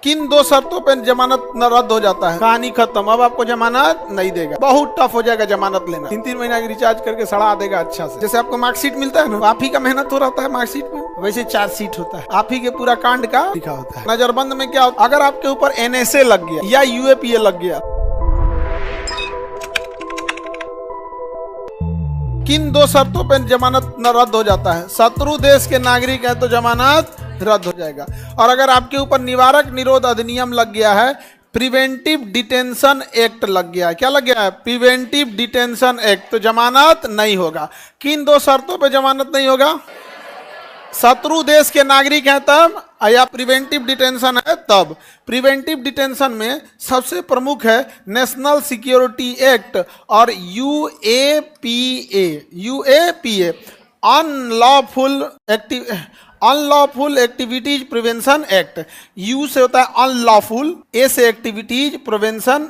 किन दो शर्तों पे जमानत न रद्द हो जाता है? कहानी खत्म, अब आपको जमानत नहीं देगा। बहुत टफ हो जाएगा जमानत लेना। 3-3 महीना की रिचार्ज करके सड़ा देगा अच्छा से। जैसे आपको मार्कशीट मिलता है ना, आप ही का मेहनत हो रहा है मार्कशीट में, वैसे चार्जशीट होता है, आप ही के पूरा कांड का लिखा होता है। नजरबंद में क्या होता है? अगर आपके ऊपर NSA लग गया या UAPA लग गया, किन दो शर्तों पर जमानत न रद्द हो जाता है? शत्रु देश के नागरिक हैं तो जमानत रद्द हो जाएगा। और अगर आपके ऊपर निवारक निरोध अधिनियम लग गया है, प्रिवेंटिव डिटेंशन एक्ट लग गया है, क्या लग गया है? प्रिवेंटिव डिटेंशन एक्ट, तो जमानत नहीं होगा। किन दो शर्तों पे जमानत नहीं होगा? शत्रु देश के नागरिक हैं तब, या प्रिवेंटिव डिटेंशन है तब। प्रिवेंटिव डिटेंशन में सबसे प्रमुख है नेशनल सिक्योरिटी एक्ट और UAPA unlawful activities prevention act. You से होता है अनलॉफुल, ए से एक्टिविटीज प्रिवेंशन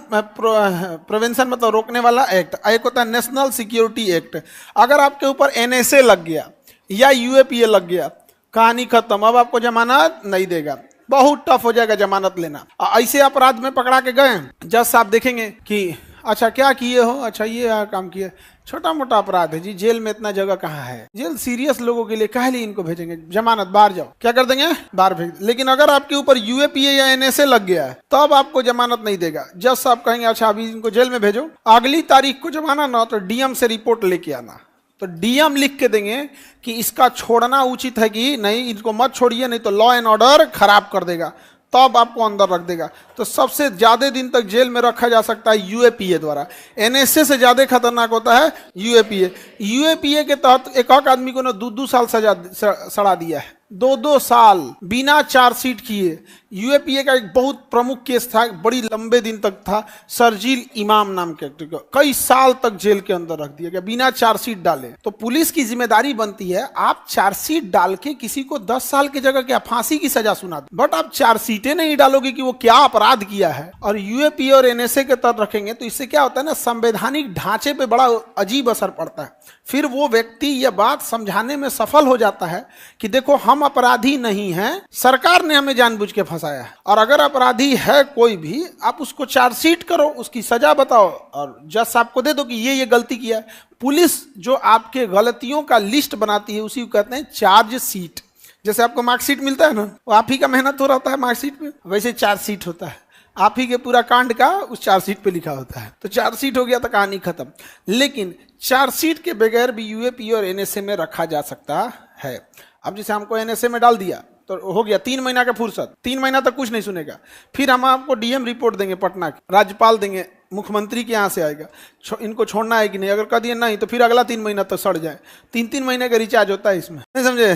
मतलब रोकने वाला एक्ट, एक होता है नेशनल सिक्योरिटी एक्ट। अगर आपके ऊपर NSA लग गया या UAPA लग गया, कहानी खत्म, अब आपको जमानत नहीं देगा। बहुत टफ हो जाएगा जमानत लेना। ऐसे अपराध में पकड़ा के गए, जज साहब देखेंगे कि अच्छा क्या किए हो, अच्छा ये काम किए, छोटा मोटा अपराध है जी, जेल में इतना जगह कहाँ है, जेल सीरियस लोगों के लिए काहे लिए इनको भेजेंगे, जमानत बाहर जाओ, क्या कर देंगे, बाहर भेज। लेकिन अगर आपके ऊपर UAPA या NSA लग गया है तब आपको जमानत नहीं देगा। जज साहब कहेंगे अच्छा अभी इनको जेल में भेजो, अगली तारीख को जब आना ना तो DM से रिपोर्ट लेके आना। तो DM लिख के देंगे कि इसका छोड़ना उचित है कि नहीं, इनको मत छोड़िए नहीं तो लॉ एंड ऑर्डर खराब कर देगा, तब आपको अंदर रख देगा। तो सबसे ज्यादा दिन तक जेल में रखा जा सकता है UAPA द्वारा। NSA से ज्यादा खतरनाक होता है UAPA के तहत एक आदमी को ना 2-2 साल सजा सड़ा दिया है, 2-2 साल बिना चार्जशीट किए। UAPA का एक बहुत प्रमुख केस था, बड़ी लंबे दिन तक था, शर्जील इमाम नाम के व्यक्ति को कई साल तक जेल के अंदर रख दिया गया बिना चार्जशीट डाले। तो पुलिस की जिम्मेदारी बनती है आप चार्जशीट डाल के किसी को 10 साल की जगह क्या फांसी की सजा सुना दो, बट आप चार्जशीटें नहीं डालोगे कि वो क्या अपराध किया है और UAPA और NSA के तहत रखेंगे। तो इससे क्या होता है ना, संवैधानिक ढांचे पे बड़ा अजीब असर पड़ता है। फिर वो व्यक्ति यह बात समझाने में सफल हो जाता है कि देखो हम अपराधी नहीं हैं, सरकार ने हमें जानबूझ के फंसाया है, और अगर अपराधी है कोई भी आप उसको चार्जशीट करो, उसकी सजा बताओ और जज साहब को दे दो कि ये गलती किया है। पुलिस जो आपके गलतियों का लिस्ट बनाती है उसी को कहते हैं चार्जशीट। जैसे आपको मार्कशीट मिलता है ना, वो आप ही का मेहनत हो रहा है मार्कशीट में, वैसे चार्जशीट होता है, आप ही के पूरा कांड का उस चार्जशीट पे लिखा होता है। तो चार्जशीट हो गया तो कहानी खत्म। लेकिन चार्जशीट के बगैर भी UAPA और NSA में रखा जा सकता है। अब जैसे हमको NSA में डाल दिया तो हो गया 3 महीना का फुर्सत, 3 महीना तक कुछ नहीं सुनेगा। फिर हम आपको DM रिपोर्ट देंगे, पटना की राज्यपाल देंगे, मुख्यमंत्री के यहाँ से आएगा, इनको छोड़ना है कि नहीं, अगर कह दिए नहीं तो फिर अगला 3 महीना तक सड़ जाए। 3-3 महीने का रिचार्ज होता है इसमें, नहीं समझे,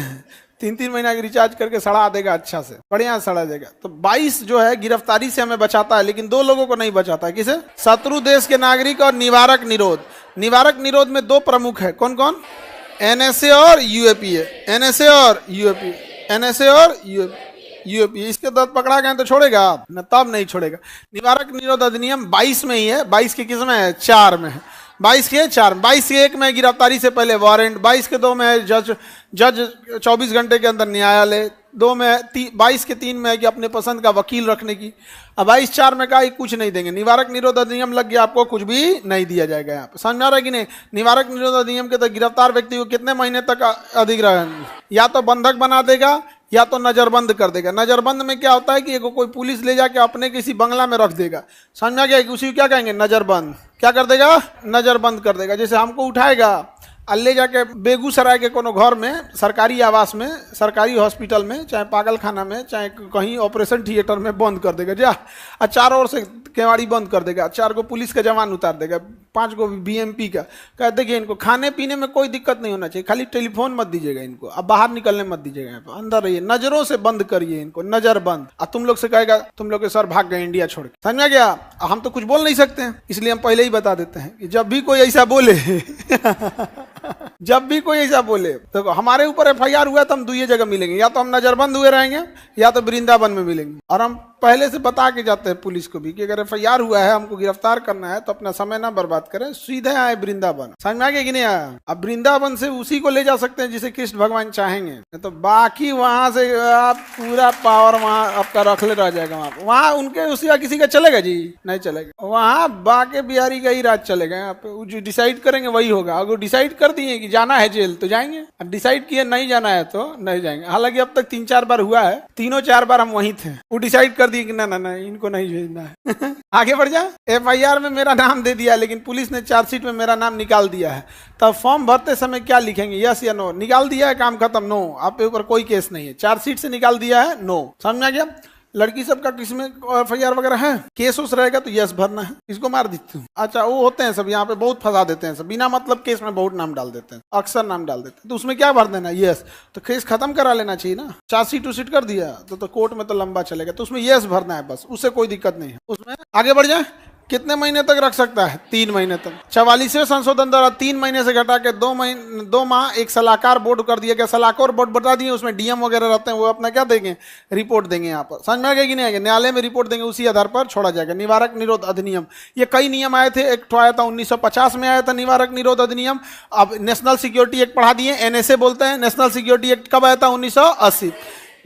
3-3 महीना की रिचार्ज करके सड़ा देगा अच्छा से, बढ़िया सड़ा देगा। तो 22 जो है गिरफ्तारी से हमें बचाता है, लेकिन 2 लोगों को नहीं बचाता है। किसे? शत्रु देश के नागरिक और निवारक निरोध। निवारक निरोध में 2 प्रमुख है, कौन कौन? NSA और UAPA, NSA और UAPA। इसके तहत पकड़ा गए तो छोड़ेगा न, तब नहीं छोड़ेगा। निवारक निरोध अधिनियम 22 में ही है, 22 के किस में है? 4 में है, 22 के 4, 22 के 1 में गिरफ्तारी से पहले वारंट, 22 के 2 में है जज 24 घंटे के अंदर न्यायालय, 2 में 22 के 3 में है कि अपने पसंद का वकील रखने की। अब 22-4 में कहा कुछ नहीं देंगे, निवारक निरोध अधिनियम लग गया, आपको कुछ भी नहीं दिया जाएगा। यहाँ पे समझ में आ रहा है कि नहीं? निवारक निरोध अधिनियम के तहत गिरफ्तार व्यक्ति को कितने महीने तक अधिग्रहण, या तो बंधक बना देगा या तो नजरबंद कर देगा। नजरबंद में क्या होता है कि कोई पुलिस ले जाके अपने किसी बंगला में रख देगा, समझ में आ गया? उसी को क्या कहेंगे? नजरबंद। क्या कर देगा? नजरबंद कर देगा। जैसे हमको उठाएगा और ले जाके बेगूसराय के कोनो घर में, सरकारी आवास में, सरकारी हॉस्पिटल में, चाहे पागल खाना में, चाहे कहीं ऑपरेशन थिएटर में बंद कर देगा जा, और चारों ओर से केवाड़ी बंद कर देगा, 4 को पुलिस का जवान उतार देगा, 5 को BMP का। कह देखिए इनको खाने पीने में कोई दिक्कत नहीं होना चाहिए, खाली टेलीफोन मत दीजिएगा इनको, अब बाहर निकलने मत दीजिएगा, यहाँ पर अंदर रहिए, नजरों से बंद करिए इनको, नजर बंद। और तुम लोग से कहेगा तुम लोग के सर भाग गए इंडिया छोड़ के, समझ में गया? हम तो कुछ बोल नहीं सकते हैं, इसलिए हम पहले ही बता देते हैं कि जब भी कोई ऐसा बोले जब भी कोई ऐसा बोले तो हमारे ऊपर एफआईआर हुआ तो हम दुई जगह मिलेंगे, या तो हम नजरबंद हुए रहेंगे या तो वृंदावन में मिलेंगे। और हम पहले से बता के जाते हैं पुलिस को भी कि अगर एफआईआर हुआ है, हमको गिरफ्तार करना है तो अपना समय ना बर्बाद करें, सीधे आए वृंदावन। समझ में आ गया कि नहीं आया? अब वृंदावन से उसी को ले जा सकते हैं जिसे कृष्ण भगवान चाहेंगे, तो बाकी वहां से आप पूरा पावर वहां आपका रखले रह जाएगा। वहां उनके उसी किसी का चलेगा जी? नहीं चलेगा। वहां बाके बिहारी का ही राज चलेगा। यहाँ पे जो डिसाइड करेंगे वही होगा। अगर डिसाइड कर दिए कि जाना है जेल तो जाएंगे, डिसाइड किए नहीं जाना है तो नहीं जाएंगे। हालांकि अब तक 3-4 बार हुआ है, तीनों 4 बार हम वहीं थे, वो डिसाइड कर दिए कि ना ना ना इनको नहीं भेजना है। आगे बढ़ जा। एफआईआर में मेरा नाम दे दिया, लेकिन पुलिस ने चार्जशीट में मेरा नाम निकाल दिया है, तब फॉर्म भरते समय क्या लिखेंगे? यस या नो? निकाल दिया है, काम खत्म, नो, आपके ऊपर कोई केस नहीं है। चार्जशीट से निकाल दिया है, नो। समझ आ गया? लड़की सबका किसमें एफआईआर वगैरह है, केस उस रहेगा तो यस भरना है, इसको मार देती हूँ। अच्छा, वो होते हैं सब यहाँ पे बहुत फंसा देते हैं सब, बिना मतलब केस में बहुत नाम डाल देते हैं, अक्सर नाम डाल देते हैं। तो उसमें क्या भर देना? यस। तो केस खत्म करा लेना चाहिए ना। चार्जशीट उसीट कर दिया तो कोर्ट में तो लंबा चलेगा, तो उसमें यस भरना है बस, उससे कोई दिक्कत नहीं है। उसमें आगे बढ़ जाए। कितने महीने तक रख सकता है? 3 महीने तक। 44वें संशोधन द्वारा 3 महीने से घटा के 2 माह एक सलाहकार बोर्ड कर दिया गया। सलाहकार बोर्ड बता दिए, उसमें डीएम वगैरह रहते हैं, वो अपना क्या देंगे? रिपोर्ट देंगे। यहाँ पर समझ में आ गया कि नहीं आएगा? न्यायालय में रिपोर्ट देंगे, उसी आधार पर छोड़ा जाएगा। निवारक निरोध अधिनियम, ये कई नियम आए थे। एक आया था 1950 में आया था निवारक निरोध अधिनियम। अब नेशनल सिक्योरिटी एक्ट पढ़ा दिए, एनएसए बोलते हैं। नेशनल सिक्योरिटी एक्ट कब आया था? 1980।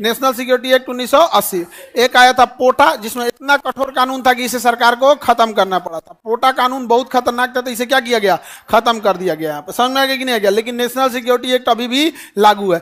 National security act 1980। एक आया था पोटा, जिसमें इतना कठोर कानून था कि इसे सरकार को खत्म करना पड़ा था। पोटा कानून बहुत खतरनाक था, तो इसे क्या किया गया? खत्म कर दिया गया। समझ में आ गया कि नहीं आ गया? लेकिन नेशनल सिक्योरिटी एक्ट अभी भी लागू है।